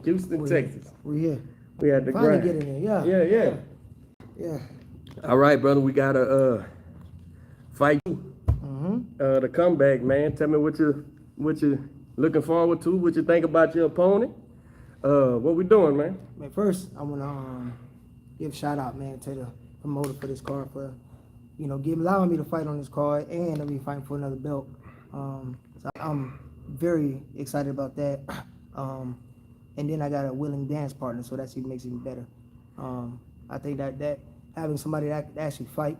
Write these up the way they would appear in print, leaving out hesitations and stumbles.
Houston, Texas. We here. We had to Finally grind. get in there. Yeah. Yeah. All right, brother. We got a fight. The comeback, man. Tell me what you looking forward to. What you think about your opponent? What we doing, man? Man, first I want to give a shout out, man, to the promoter for this card for, allowing me to fight on this card and to be fighting for another belt. So I'm very excited about that. And then I got a willing dance partner, so that makes it even better. I think that having somebody that can actually fight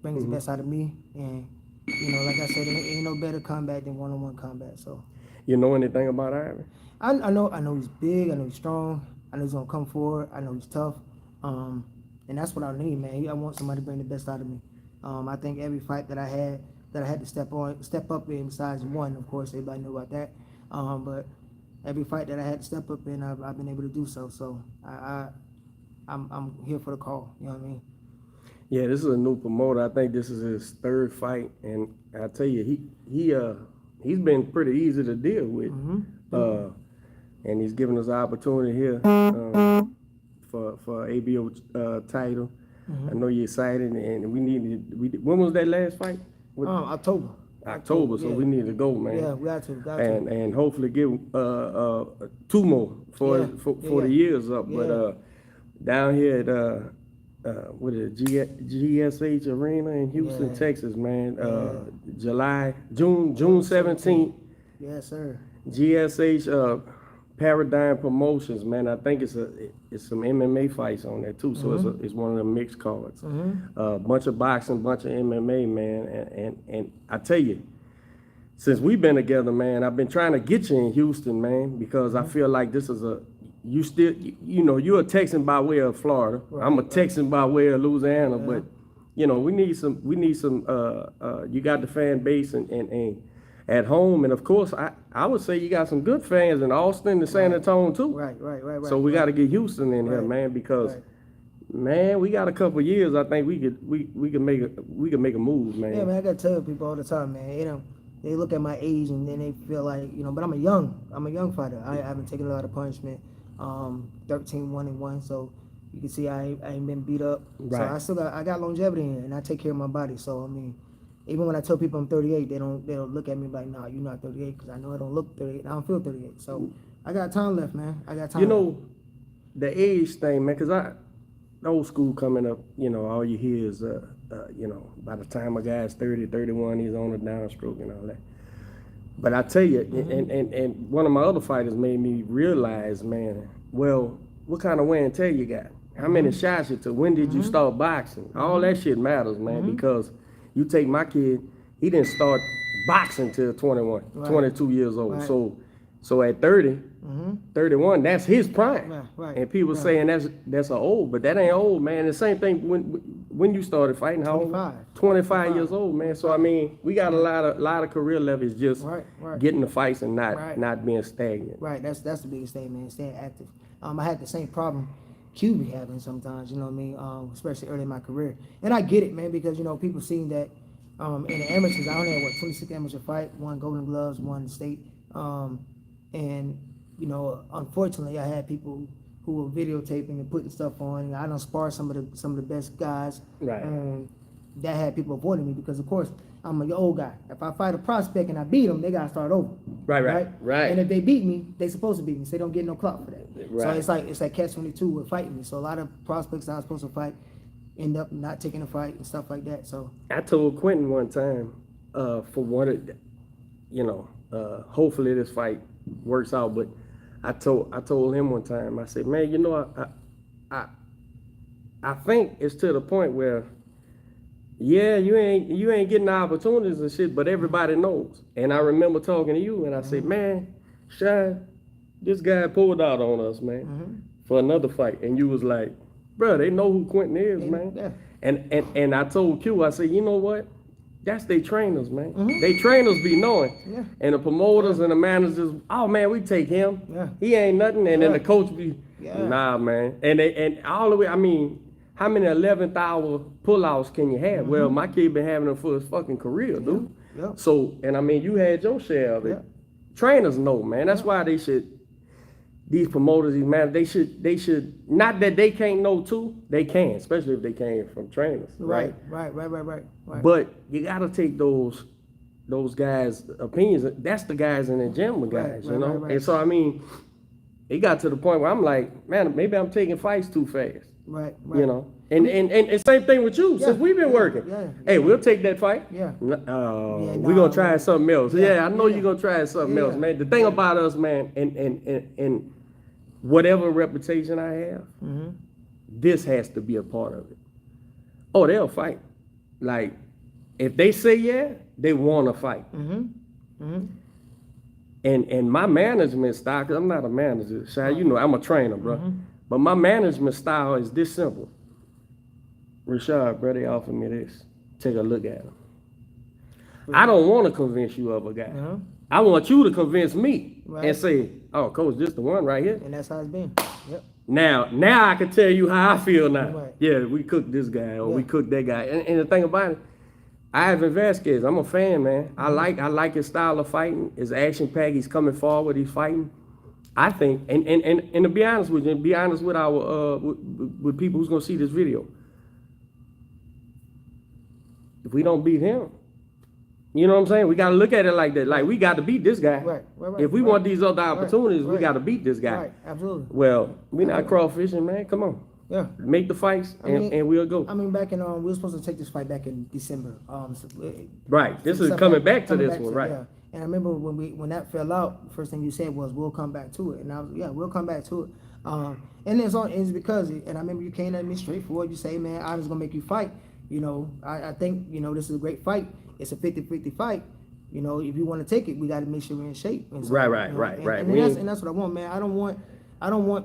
brings the best out of me. And like I said, ain't no better combat than one-on-one combat. So. You know anything about Ivan? I know he's big. I know he's strong. I know he's gonna come forward. I know he's tough. And that's what I need, man. I want somebody to bring the best out of me. I think every fight that I had to step up in, besides one, of course, everybody knew about that. But every fight that I had to step up in, I've been able to do so. So I'm here for the call. You know what I mean? Yeah, this is a new promoter. I think this is his third fight, and I tell you, he's been pretty easy to deal with. And he's giving us an opportunity here for ABO title. I know you're excited, and when was that last fight? October. October, so we need to go, man. Yeah, we got to. And hopefully get 2 more for the years up. Yeah. But down here at what is it, GSH Arena in Houston, Texas, man. June 17th. Yes, sir. GSH Paradigm Promotions, man. I think it's some MMA fights on there too, so it's one of the mixed cards. Bunch of boxing, bunch of MMA, man. And I tell you, since we've been together, man, I've been trying to get you in Houston, man, because I feel like this is you're a Texan by way of Florida. Right, I'm a Texan by way of Louisiana, but we need some. You got the fan base and at home, and of course, I would say you got some good fans in Austin and San Antonio too. Right. So we got to get Houston in here, man, because man, we got a couple of years. I think we could make a move, man. Yeah, man, I gotta tell people all the time, man. They look at my age and then they feel like, but I'm a young fighter. I haven't taken a lot of punishment. 13-1-1, so you can see I ain't been beat up. Right. So I got longevity in it, and I take care of my body. So I mean, even when I tell people I'm 38, they don't look at me like, nah, you're not 38, because I know I don't look 38. I don't feel 38. So I got time left, man. I got time. The age thing, man, because old school coming up, all you hear is by the time a guy's 30, 31, he's on a downstroke and all that. But I tell you, and one of my other fighters made me realize, man, well, what kind of wear and tear you got? How many shots you took? When did you start boxing? All that shit matters, man, because you take my kid, he didn't start boxing till 21, 22 years old. Right. So at 30, 31, that's his prime. Right. And people saying that's old, but that ain't old, man. The same thing when you started fighting, how old? 25 years old, man. So I mean, we got a lot of career levels just getting the fights and not being stagnant. Right. That's the biggest thing, man. Staying active. I had the same problem Q be having sometimes, you know what I mean? Especially early in my career. And I get it, man, because people seen that in the amateurs, I only had 26 amateur fight, 1 Golden Gloves, 1 state. And unfortunately, I had people who were videotaping and putting stuff on. I done sparred some of the best guys. Right. And that had people avoiding me because, of course, I'm an old guy. If I fight a prospect and I beat them, they gotta start over. Right. And if they beat me, they supposed to beat me, so they don't get no clout for that. Right. So it's like catch-22 with fighting me. So a lot of prospects I was supposed to fight end up not taking a fight and stuff like that. So I told Quentin one time, for one of hopefully this fight works out, but I told him one time, I said, man, I think it's to the point where you ain't getting the opportunities and shit, but everybody knows. And I remember talking to you and I said, man, Shine, this guy pulled out on us, man, for another fight. And you was like, bro, they know who Quentin is, man. Yeah. And I told Q, I said, you know what? That's they trainers, man. They trainers be knowing. Yeah. And the promoters and the managers, oh man, we take him. Yeah. He ain't nothing. And then the coach be, nah, man. And all the way, I mean, how many 11th hour pullouts can you have? Well, my kid been having them for his fucking career, dude. Yeah. So, and I mean, you had your share of it. Trainers know, man. That's why they should these promoters, these managers, they should not that they can't know too, they can, especially if they came from trainers, right? Right. But you gotta take those guys' opinions. That's the guys in the gym with guys, you know. And so I mean, it got to the point where I'm like, man, maybe I'm taking fights too fast. Right. You know, and same thing with you. Since we've been working, hey, we'll take that fight. We're gonna try something else. I know you're gonna try something else, man. The thing about us, man, and whatever reputation I have, this has to be a part of it. Oh, they'll fight. Like, if they say they want to fight. And my management style, because I'm not a manager, Shy, you know, I'm a trainer, bro. But my management style is this simple. RESHARD, bro, they offered me this. Take a look at him. I don't want to convince you of a guy. I want you to convince me and say, oh, coach, this the one right here. And that's how it's been. Yep. Now I can tell you how I feel now. Yeah, we cooked this guy or we cooked that guy. And the thing about it, Ivan Vasquez, I'm a fan, man. I like his style of fighting, his action pack. He's coming forward, he's fighting. I think, and to be honest with you, be honest with our with people who's gonna see this video. If we don't beat him, you know what I'm saying? We gotta look at it like that. Like, we got to beat this guy. Right. If we want these other opportunities, we gotta beat this guy. Right, absolutely. Well, we're not crawfishing, man. Come on. Yeah. Make the fights and we'll go. I mean, back in we were supposed to take this fight back in December. Right. This is coming back to this one, right? Yeah. And I remember when that fell out, the first thing you said was, "We'll come back to it." And I was, we'll come back to it. And it's because, and I remember you came at me straightforward. You say, "Man, I'm just gonna make you fight." You know, I think, you know, this is a great fight. It's a 50-50 fight. You know, if you want to take it, we got to make sure we're in shape. And so, right. And that's what I want, man. I don't want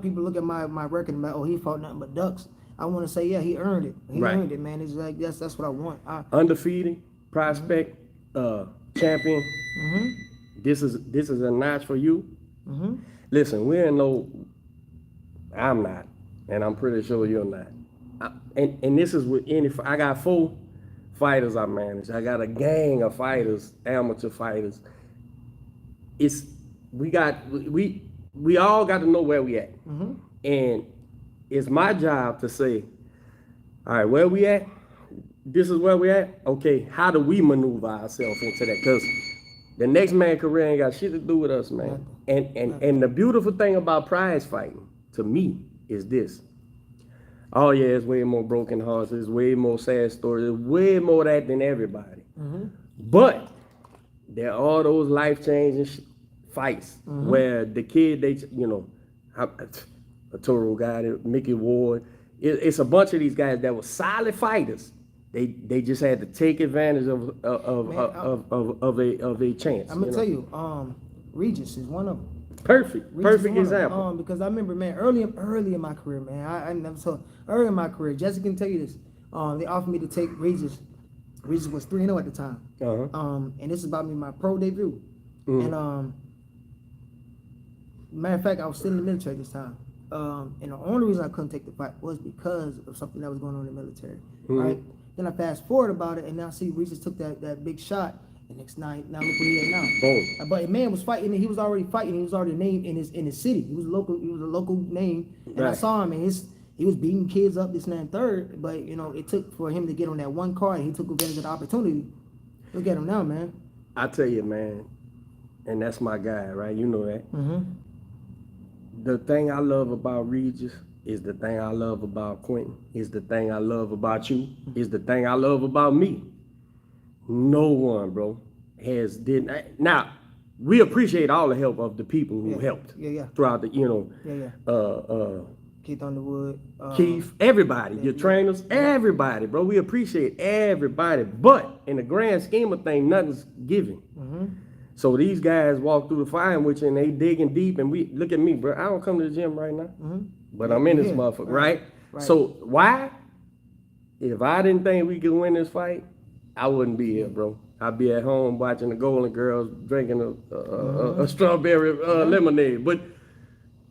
people to look at my record and be like, oh, he fought nothing but ducks. I want to say, yeah, he earned it. He earned it, man. It's like that's what I want. Undefeated, prospect, champion. This is a notch for you. Listen, I'm not, and I'm pretty sure you're not. And this is with I got 4 fighters I manage. I got a gang of fighters, amateur fighters. We all got to know where we at. And it's my job to say, all right, where we at? This is where we at? Okay, how do we maneuver ourselves into that? Because the next man's career ain't got shit to do with us, man. And the beautiful thing about prize fighting, to me, is this. Oh yeah, it's way more broken hearts, there's way more sad stories, there's way more of that than everybody. But there are those life-changing fights where the kid, a Toro guy, Mickey Ward, it's a bunch of these guys that were solid fighters. They just had to take advantage of a chance. I'm gonna tell you, Regis is one of them. Perfect example. Because I remember, man, early in my career, man, I never saw early in my career. Jesse can tell you this. They offered me to take Regis. Regis was 3-0 at the time. And this is about me, my pro debut. And matter of fact, I was still in the military this time. And the only reason I couldn't take the fight was because of something that was going on in the military. Right. Then I fast forward about it, and now see Regis took that big shot. And next night, now look where he is now. Boom. But a man was fighting, and he was already fighting. He was already named in his city. He was a local name. And I saw him, and he was beating kids up, this and that and third. But you know, it took for him to get on that one card, and he took advantage of the opportunity. Look at him now, man. I tell you, man, and that's my guy, right? You know that. The thing I love about Regis is the thing I love about Quentin. Is the thing I love about you. Is the thing I love about me. No one, bro, now, we appreciate all the help of the people who helped throughout the, Keith Underwood, Keith, everybody, your trainers, everybody, bro. We appreciate everybody, but in the grand scheme of things, nothing's given. So these guys walk through the fire with you, and they digging deep, and we look at me, bro. I don't come to the gym right now, but I'm in this motherfucker, right? So why? If I didn't think we could win this fight, I wouldn't be here, bro. I'd be at home watching the Golden Girls, drinking a strawberry lemonade. But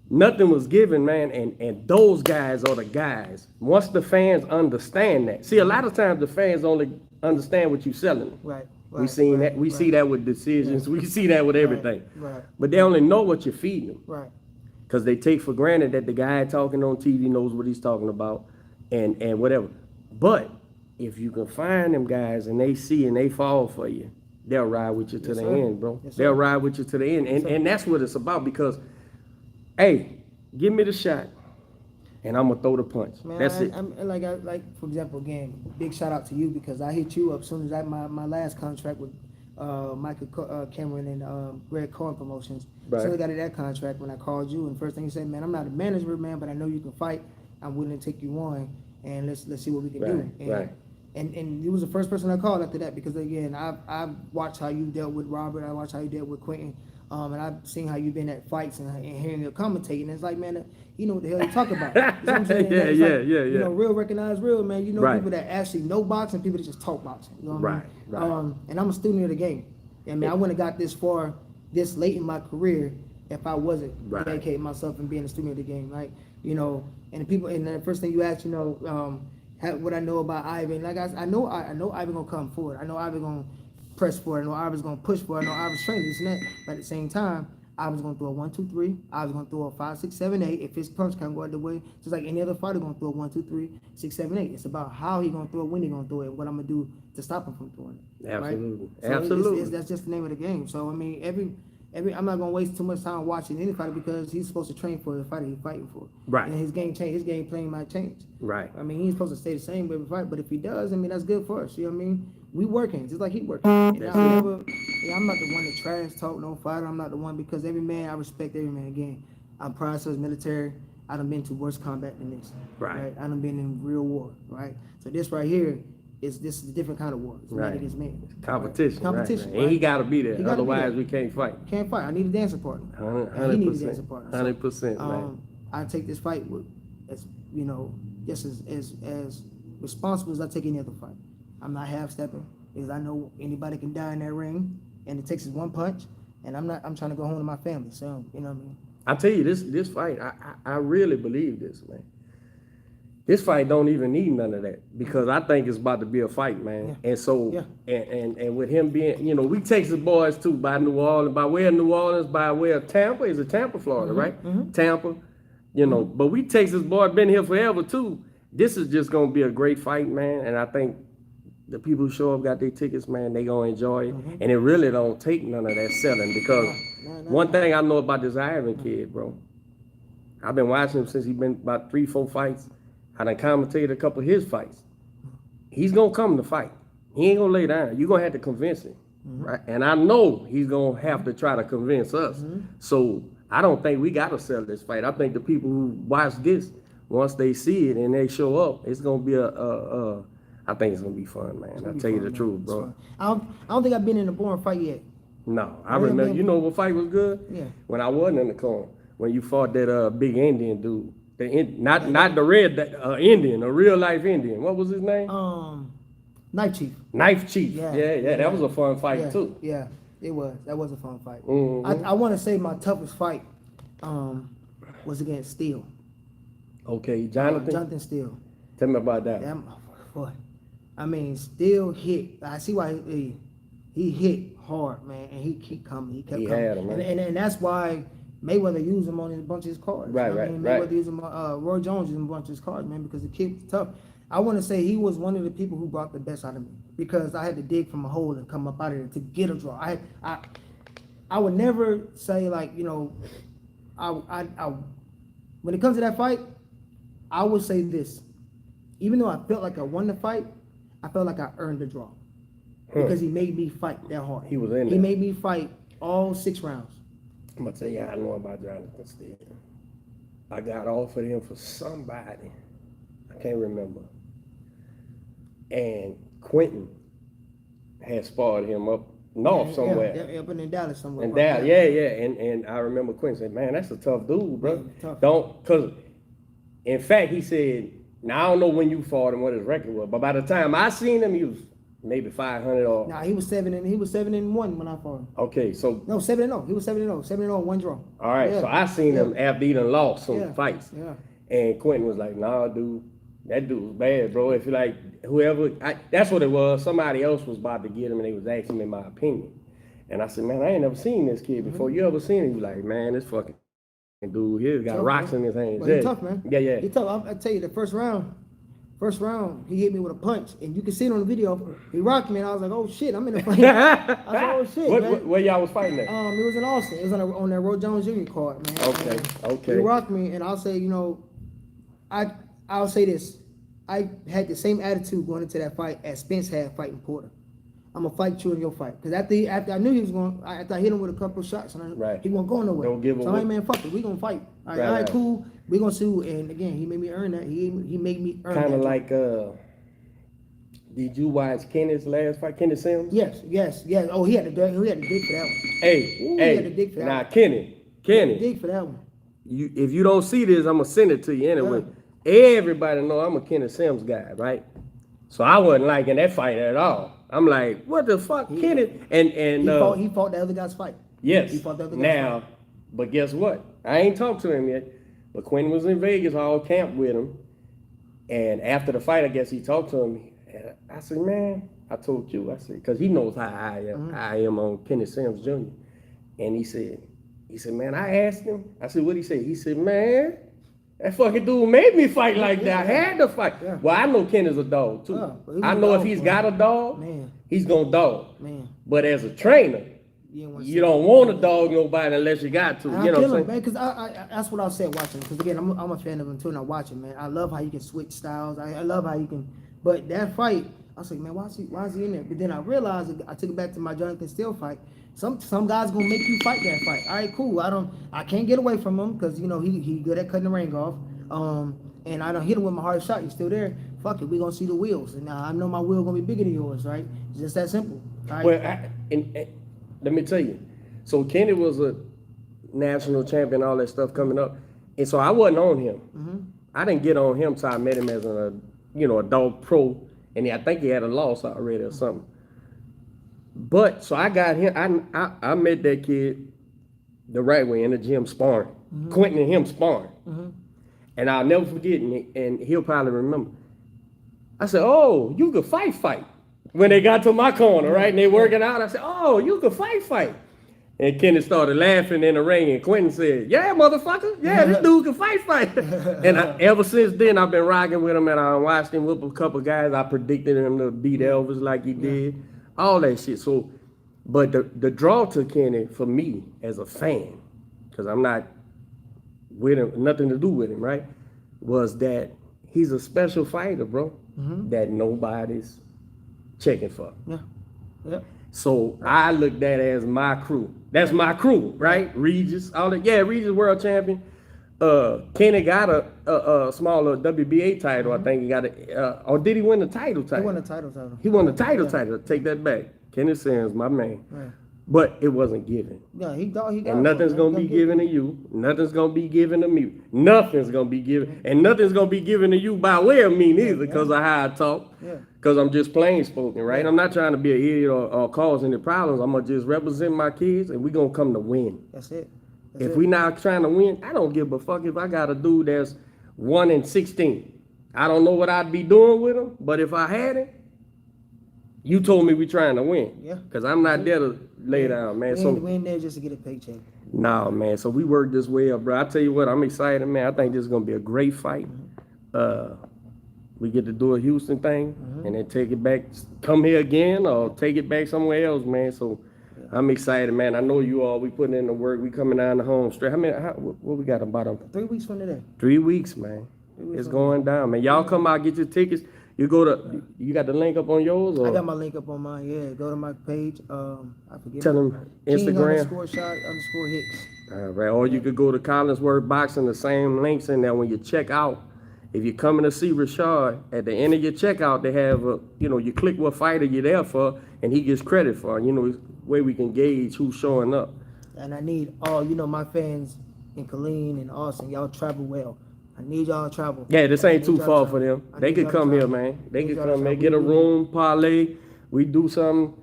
nothing was given, man. And those guys are the guys. Once the fans understand that. See, a lot of times the fans only understand what you're selling them. Right. We see that with decisions. We see that with everything. Right. But they only know what you're feeding them. Right. because they take for granted that the guy talking on TV knows what he's talking about, and whatever. But if you can find them guys and they see and they fall for you, they'll ride with you to the end, bro. They'll ride with you to the end, and that's what it's about. Because, hey, give me the shot, and I'm gonna throw the punch. Man, That's it. I'm like for example, again, big shout out to you because I hit you up as soon as my last contract with Michael Cameron and Greg Cohen Promotions. Right. So I got that contract when I called you, and first thing you said, man, I'm not a manager, man, but I know you can fight. I'm willing to take you on, and let's see what we can do. And you was the first person I called after that because again, I've watched how you dealt with Robert, I watched how you dealt with Quentin, and I've seen how you've been at fights and hearing you commentating. And it's like, man, you know what the hell you talk about. You know what I'm saying? Yeah. You know, real recognize real, man. You know people that actually know boxing, people that just talk boxing. You know what I mean? And I'm a student of the game. I mean, I wouldn't have got this far, this late in my career, if I wasn't dedicating myself and being a student of the game, right? You know, and the people, and the first thing you asked, you know, what I know about Ivan. Like I know Ivan gonna come forward. I know Ivan gonna press for it. I know Ivan's gonna push for it. I know Ivan's training this and that. But at the same time, Ivan's gonna throw a 1, 2, 3. Ivan's gonna throw a 5, 6, 7, 8. If his punch can't go out the way, just like any other fighter gonna throw a 1, 2, 3, 6, 7, 8. It's about how he gonna throw it, when he gonna throw it, what I'm gonna do to stop him from throwing it. Absolutely, right? So absolutely. That's just the name of the game. So I mean, every I'm not gonna waste too much time watching any fighter because he's supposed to train for the fighter he's fighting for. Right. And his game change. His game playing might change. Right. I mean, he's supposed to stay the same every fight, but if he does, I mean, that's good for us. You know what I mean? We working just like he working. And I'm not the one to trash talk no fighter. I'm not the one because every man, I respect every man. Again, I'm proud of his military. I done been to worse combat than this. Right. I done been in real war. Right. So this right here. This is a different kind of war. It's man against man. Competition. Competition. Right. And he got to be there. Otherwise, we can't fight. Can't fight. I need a dancing partner. 100%. He needs a dancing partner. 100%, man. I take this fight with, as you know, just as responsible as I take any other fight. I'm not half stepping because I know anybody can die in that ring, and it takes is one punch. And I'm trying to go home to my family. So you know what I mean. I tell you, this fight, I really believe this, man. This fight don't even need none of that because I think it's about to be a fight, man. Yeah. And so, and with him being, you know, we Texas boys too, by New Orleans, by way of New Orleans, by way of Tampa. Is it Tampa, Florida, right? Tampa, you know. But we Texas boys been here forever too. This is just gonna be a great fight, man. And I think the people who show up got their tickets, man. They gonna enjoy it, and it really don't take none of that selling because one thing I know about this Ivan kid, bro. I've been watching him since he been about 3, 4 fights. I done commentated a couple of his fights. He's gonna come to fight. He ain't gonna lay down. You're gonna have to convince him, right? And I know he's gonna have to try to convince us. So I don't think we gotta sell this fight. I think the people who watch this, once they see it and they show up, it's gonna be I think it's gonna be fun, man. I'll tell you the truth, bro. I don't think I've been in a boring fight yet. No, I remember. You know what fight was good? Yeah. When I wasn't in the corner, when you fought that big Indian dude. Not the red Indian, a real life Indian. What was his name? Knife Chief. Knife Chief. Yeah. That was a fun fight too. Yeah, it was. That was a fun fight. Mm-hmm. I want to say my toughest fight was against Steele. Okay, Jonathan. Jonathan Steele. Tell me about that. Boy, I mean, Steele hit. I see why he hit hard, man, and he kept coming. He kept coming. Had him, man. And that's why Mayweather used him on a bunch of his cards. Right. Mayweather used him. Roy Jones used him on a bunch of his cards, man, because the kid was tough. I want to say he was one of the people who brought the best out of me because I had to dig from a hole and come up out of it to get a draw. I would never say like, you know, I when it comes to that fight, I would say this. Even though I felt like I won the fight, I felt like I earned the draw because he made me fight that hard. He was in there. He made me fight all 6 rounds. I'm gonna tell you how I know about Jonathan Steele. I got offered him for somebody. I can't remember. And Quentin had sparred him up north somewhere. Yeah, up in Dallas somewhere. And Dallas, and I remember Quentin said, "Man, that's a tough dude, bro. Cause in fact he said, now I don't know when you fought him, what his record was, but by the time I seen him, he was maybe 500 or. Nah, he was 7-1 when I fought him. Okay, so. No, 7-0. He was 7-0. 7-0, 1 draw. All right, so I seen him after he done lost some fights. Yeah. And Quentin was like, nah, dude, that dude was bad, bro. If you like, whoever, that's what it was. Somebody else was about to get him and they was asking me my opinion. And I said, man, I ain't never seen this kid before. You ever seen him? He was like, man, this fucking And dude here got Tough, rocks man. in his hands. Well, Yeah. he tough, man. Yeah. He tough. I tell you, the first round, he hit me with a punch, and you can see it on the video. He rocked me, and I was like, "Oh shit, I'm in the fight." I was like, "Oh shit, man." Where y'all was fighting at? It was in Austin. It was on that Roy Jones Jr. card, man. Okay. He rocked me, and I'll say, I'll say this: I had the same attitude going into that fight as Spence had fighting Porter. I'm gonna fight you in your fight, because after I knew he was going, after I hit him with a couple of shots, and he wasn't going nowhere. Don't give a so I ain't, man, fuck it, we gonna fight. All right, cool. We gonna see. And again, he made me earn that. He made me earn that. Kind of like, did you watch Kenny's last fight, Kenny Sims? Yes. Oh, he had the dig for that one. Hey, He had the dig for that now one. Kenny, Dig for that one. if you don't see this, I'm gonna send it to you anyway. Everybody know I'm a Kenny Sims guy, right? So I wasn't liking that fight at all. I'm like, what the fuck, Kenny? And He fought the other guy's fight. Yes. He fought the other guy's Now, fight. but guess what? I ain't talked to him yet. But Quinn was in Vegas, I all camped with him. And after the fight, I guess he talked to him. And I said, man, I told you, I said, because he knows how I am. I am on Kenny Sims Jr. And he said, man, I asked him. I said, what'd he say? He said, man, that fucking dude made me fight like that. I had to fight. Yeah. Well, I know Kenny's a dog, too. I know if he's got a dog, he's going to dog. Man. But as a trainer, you don't want to dog nobody unless you got to. You know what I'm saying? Man, because that's what I said watching. Because again, I'm a fan of him too, and I watch him, man. I love how you can switch styles. I love how you can. But that fight, I was like, man, why is he in there? But then I realized, I took it back to my Jonathan Steele fight. Some guys gonna make you fight that fight. All right, cool. I can't get away from him because he good at cutting the ring off. And I don't hit him with my hardest shot. He's still there. Fuck it, we gonna see the wheels. And I know my wheel gonna be bigger than yours, right? It's just that simple. Right? Well, let me tell you. So Kenny was a national champion, all that stuff coming up, and so I wasn't on him. Mm-hmm. I didn't get on him till I met him as a dog pro, and I think he had a loss already or something. But so I got him. I met that kid the right way in the gym sparring. Mm-hmm. Quentin and him sparring, and I'll never forget. And he'll probably remember. I said, "Oh, you could fight." When they got to my corner, right, and they working out, I said, "Oh, you could fight." And Kenny started laughing in the ring, and Quentin said, "Yeah, motherfucker, yeah, this dude can fight." And ever since then, I've been rocking with him, and I watched him whip a couple guys. I predicted him to beat Elvis like he did, all that shit. So, but the draw to Kenny for me as a fan, because I'm not with him, nothing to do with him, right, was that he's a special fighter, bro, that nobody's checking for. Yeah. So I looked at it as my crew. That's my crew, right? Regis, all that. Yeah, Regis world champion. Kenny got a smaller WBA title. I think he got or did he win the title? He won the title. He won the title. Take that back. Kenny Sims, my man. Right. But it wasn't given. Yeah, he got and nothing's gonna be given to you. Nothing's gonna be given to me. Nothing's gonna be given, and nothing's gonna be given to you by way of me neither, because of how I talk. Because I'm just plain spoken, right? I'm not trying to be an idiot or cause any problems. I'm gonna just represent my kids, and we gonna come to win. That's it. If we not trying to win, I don't give a fuck if I got a dude that's 1-16. I don't know what I'd be doing with him, but if I had it, you told me we trying to win. Yeah. Because I'm not there to lay down, man. We ain't there just to get a paycheck. Nah, man. So we work this way up, bro. I tell you what, I'm excited, man. I think this is gonna be a great fight. We get to do a Houston thing and then take it back, come here again, or take it back somewhere else, man. So I'm excited, man. I know you all. We putting in the work. We coming down the home straight. What we got about 3 weeks from today? 3 weeks, man. It's going down, man. Y'all come out, get your tickets. You got the link up on yours? Or? I got my link up on mine, yeah. Go to my page. I forget. Tell them Instagram. King_shot_HICKS. All right. Or you could go to Collinsworth Boxing, the same links in there. When you check out, if you're coming to see Rashard, at the end of your checkout, they have you click what fighter you're there for, and he gets credit for. Way we can gauge who's showing up. And I need all, my fans in Killeen and Austin. Y'all travel well. I need y'all to travel. Yeah, this ain't too far for them. They could come here, man. They could come here, get a room, parlay. We do something.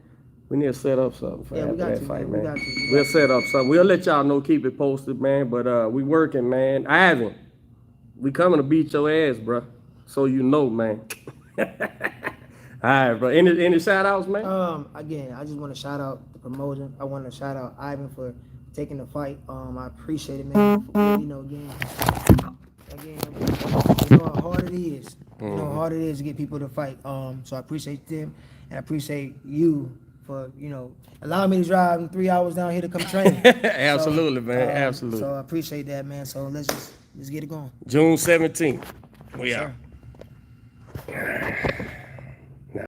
We need to set up something for that fight, man. We'll set up something. We'll let y'all know, keep it posted, man. But we working, man. Ivan, we coming to beat your ass, bro. So you know, man. All right, bro. Any shout outs, man? Again, I just want to shout out the promotion. I want to shout out Ivan for taking the fight. I appreciate it, man. You know, again, you know how hard it is. You know how hard it is to get people to fight. So I appreciate them, and I appreciate you for, you know, allowing me to drive 3 hours down here to come train. Absolutely, man. Absolutely. So I appreciate that, man. So let's get it going. June 17th. We Yes, out. sir.